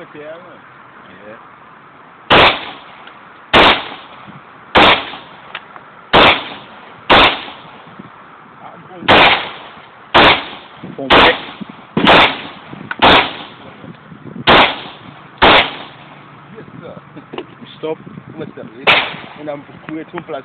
terre. Yeah. Pompe. Yes, sir. Stop. What's up, Rick? And I'm creating place.